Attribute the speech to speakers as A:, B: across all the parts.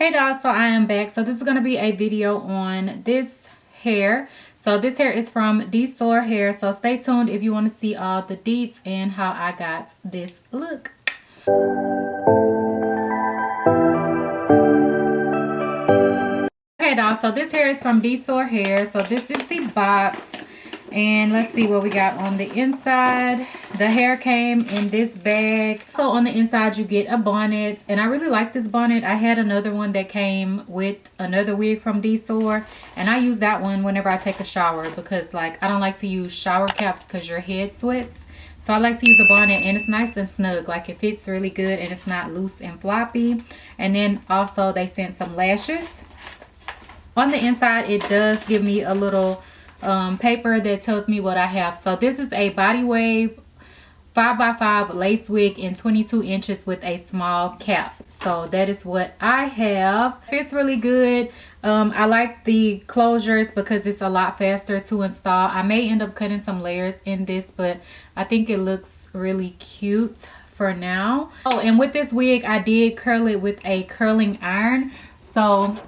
A: Hey guys, so I am back. So this is going to be a video on this hair. So this hair is from Dsoar hair. So stay tuned if you want to see all the deets and how I got this look. Okay, guys, so this hair is from Dsoar hair. So this is the box. And let's see what we got on the inside. The hair came in this bag. So on the inside you get a bonnet, and I really like this bonnet. I had another one that came with another wig from Dsoar, and I use that one whenever I take a shower because like I don't like to use shower caps because your head sweats. So I like to use a bonnet, and it's nice and snug. Like it fits really good and it's not loose and floppy. And then also they sent some lashes. On the inside it does give me a little paper that tells me what I have. So this is a body wave 5x5 lace wig in 22 inches with a small cap. So that is what I have. Fits really good. I like the closures because it's a lot faster to install. I may end up cutting some layers in this, but I think it looks really cute for now. Oh, and with this wig I did curl it with a curling iron. So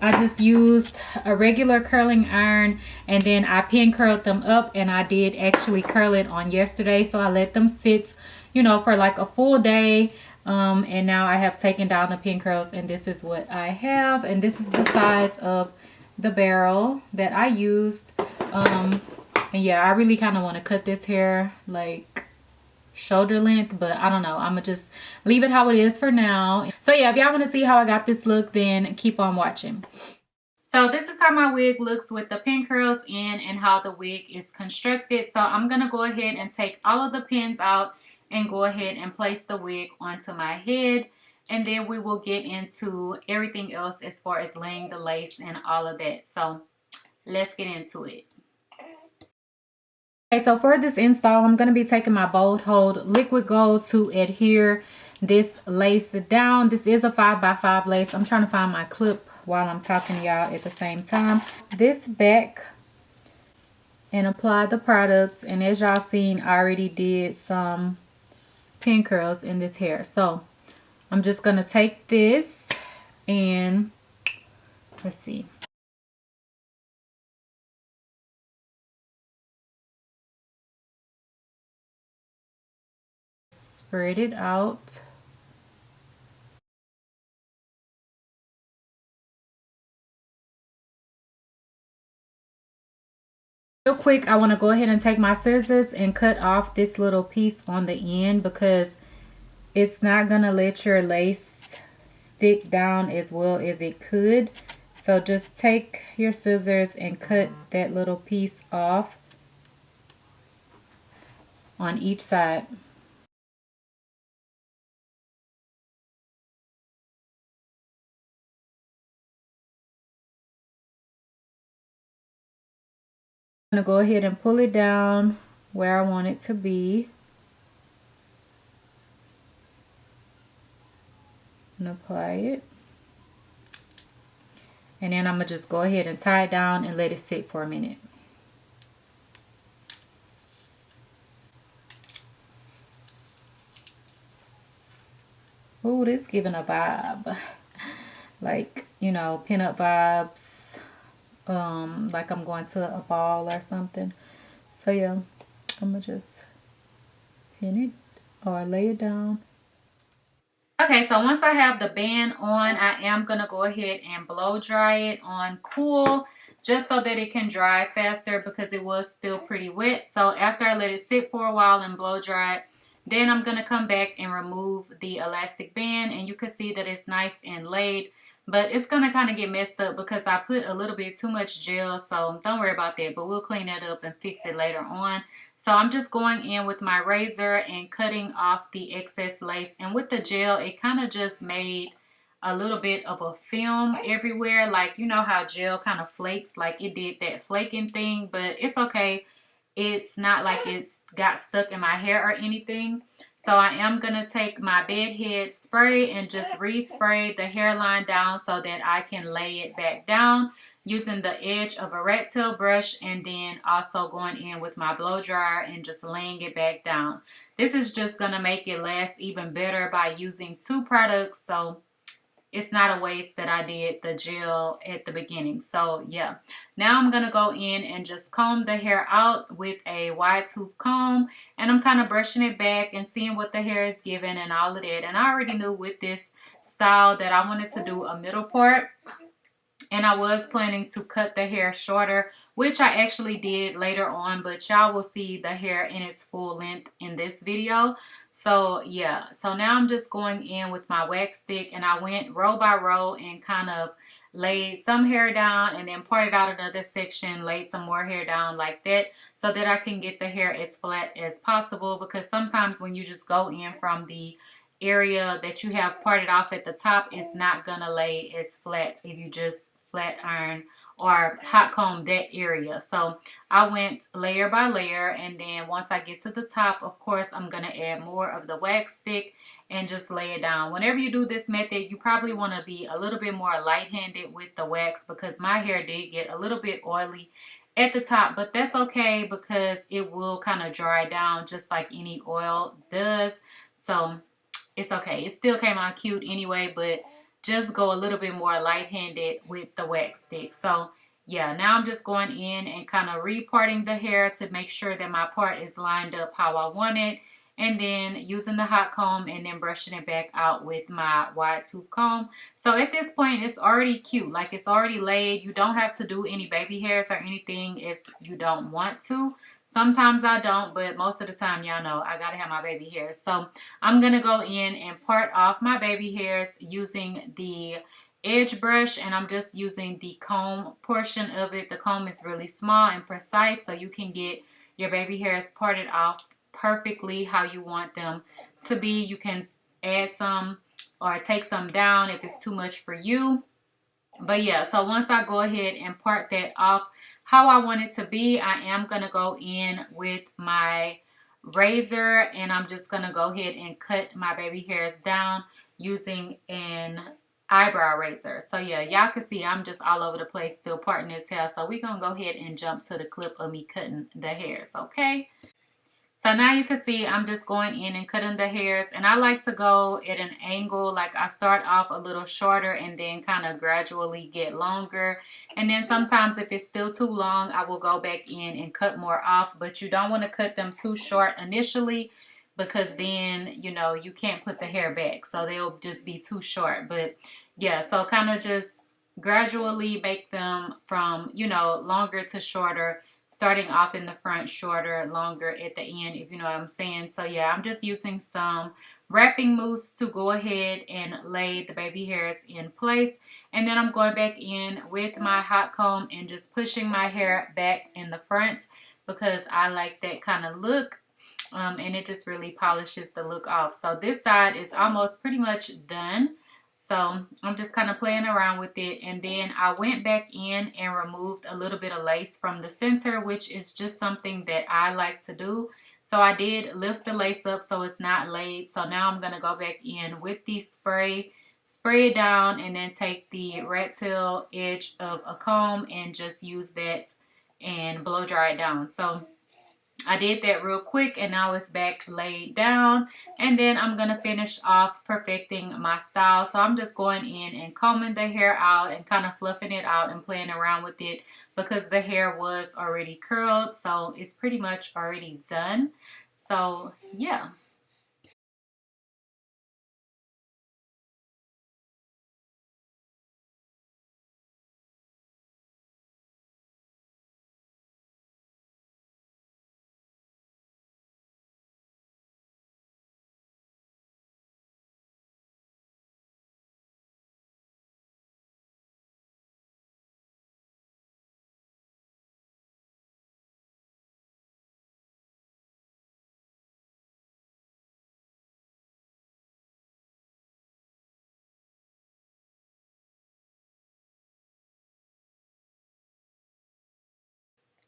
A: I just used a regular curling iron, and then I pin curled them up, and I did actually curl it on yesterday. So I let them sit, you know, for like a full day. And now I have taken down the pin curls, and this is what I have. And this is the size of the barrel that I used. And yeah, I really kind of want to cut this hair like shoulder length, but I don't know, I'm gonna just leave it how it is for now. So yeah, if y'all want to see how I got this look, then keep on watching. So this is how my wig looks with the pin curls in and how the wig is constructed. So I'm gonna go ahead and take all of the pins out and go ahead and place the wig onto my head, and then we will get into everything else as far as laying the lace and all of that. So let's get into it. Okay, so for this install, I'm going to be taking my Bold Hold Liquid Gold to adhere this lace down. This is a 5x5 lace. I'm trying to find my clip while I'm talking to y'all at the same time. This back and apply the product. And as y'all seen, I already did some pin curls in this hair. So I'm just going to take this and let's see. Spread it out. Real quick, I want to go ahead and take my scissors and cut off this little piece on the end because it's not going to let your lace stick down as well as it could. So just take your scissors and cut that little piece off on each side. I'm going to go ahead and pull it down where I want it to be. And apply it. And then I'm going to just go ahead and tie it down and let it sit for a minute. Oh, this giving a vibe. Like, you know, pin-up vibes. Like I'm going to a ball or something. So yeah, I'm gonna just pin it or lay it down. Okay, so once I have the band on, I am gonna go ahead and blow dry it on cool just so that it can dry faster because it was still pretty wet. So after I let it sit for a while and blow dry it, then I'm gonna come back and remove the elastic band, and you can see that it's nice and laid. But it's going to kind of get messed up because I put a little bit too much gel. So don't worry about that. But we'll clean that up and fix it later on. So I'm just going in with my razor and cutting off the excess lace. And with the gel, it kind of just made a little bit of a film everywhere. Like, you know how gel kind of flakes. Like it did that flaking thing. But it's okay. It's not like it's got stuck in my hair or anything. So I am going to take my bed head spray and just respray the hairline down so that I can lay it back down using the edge of a rat tail brush, and then also going in with my blow dryer and just laying it back down. This is just going to make it last even better by using two products. So it's not a waste that I did the gel at the beginning. So yeah, now I'm gonna go in and just comb the hair out with a wide tooth comb, and I'm kind of brushing it back and seeing what the hair is giving and all of that. And I already knew with this style that I wanted to do a middle part, and I was planning to cut the hair shorter, which I actually did later on, but y'all will see the hair in its full length in this video. So yeah, so now I'm just going in with my wax stick, and I went row by row and kind of laid some hair down and then parted out another section, laid some more hair down like that, so that I can get the hair as flat as possible, because sometimes when you just go in from the area that you have parted off at the top, it's not gonna lay as flat if you just flat iron or hot comb that area. So I went layer by layer, and then once I get to the top, of course, I'm gonna add more of the wax stick and just lay it down. Whenever you do this method, you probably want to be a little bit more light-handed with the wax, because my hair did get a little bit oily at the top, but that's okay because it will kind of dry down just like any oil does. So it's okay. It still came out cute anyway, but just go a little bit more light-handed with the wax stick. So yeah, now I'm just going in and kind of reparting the hair to make sure that my part is lined up how I want it, and then using the hot comb and then brushing it back out with my wide tooth comb. So at this point, it's already cute. Like, it's already laid. You don't have to do any baby hairs or anything if you don't want to. Sometimes I don't, but most of the time, y'all know, I gotta have my baby hairs. So I'm gonna go in and part off my baby hairs using the edge brush, and I'm just using the comb portion of it. The comb is really small and precise, so you can get your baby hairs parted off perfectly how you want them to be. You can add some or take some down if it's too much for you. But yeah, so once I go ahead and part that off how I want it to be, I am going to go in with my razor, and I'm just going to go ahead and cut my baby hairs down using an eyebrow razor. So yeah, y'all can see I'm just all over the place still parting this hair. So we're going to go ahead and jump to the clip of me cutting the hairs, okay? So now you can see I'm just going in and cutting the hairs, and I like to go at an angle. Like, I start off a little shorter and then kind of gradually get longer. And then sometimes if it's still too long, I will go back in and cut more off. But you don't want to cut them too short initially, because then, you know, you can't put the hair back. So they'll just be too short. But yeah, so kind of just gradually make them from, you know, longer to shorter, starting off in the front, shorter, longer at the end, if you know what I'm saying. So yeah, I'm just using some wrapping mousse to go ahead and lay the baby hairs in place. And then I'm going back in with my hot comb and just pushing my hair back in the front, because I like that kind of look. And it just really polishes the look off. So this side is almost pretty much done. So I'm just kind of playing around with it, and then I went back in and removed a little bit of lace from the center, which is just something that I like to do. So I did lift the lace up so it's not laid. So now I'm going to go back in with the spray it down, and then take the rat tail edge of a comb and just use that and blow dry it down. So I did that real quick, and now it's back laid down. And then I'm going to finish off perfecting my style. So I'm just going in and combing the hair out and kind of fluffing it out and playing around with it, because the hair was already curled. So it's pretty much already done. So yeah.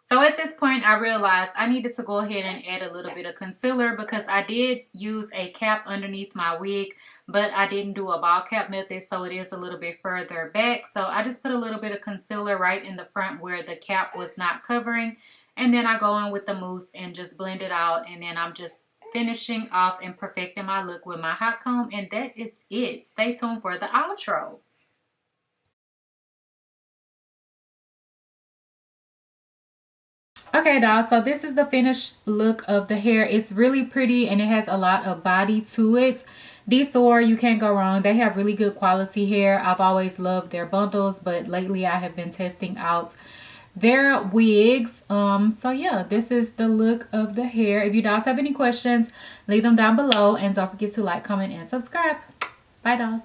A: So at this point, I realized I needed to go ahead and add a little bit of concealer, because I did use a cap underneath my wig, but I didn't do a ball cap method, so it is a little bit further back. So I just put a little bit of concealer right in the front where the cap was not covering, and then I go in with the mousse and just blend it out, and then I'm just finishing off and perfecting my look with my hot comb, and that is it. Stay tuned for the outro. Okay, dolls, so this is the finished look of the hair. It's really pretty and it has a lot of body to it. Dsoar, you can't go wrong. They have really good quality hair. I've always loved their bundles, but lately I have been testing out their wigs. So yeah, this is the look of the hair. If you dolls have any questions, leave them down below, and don't forget to like, comment, and subscribe. Bye, dolls.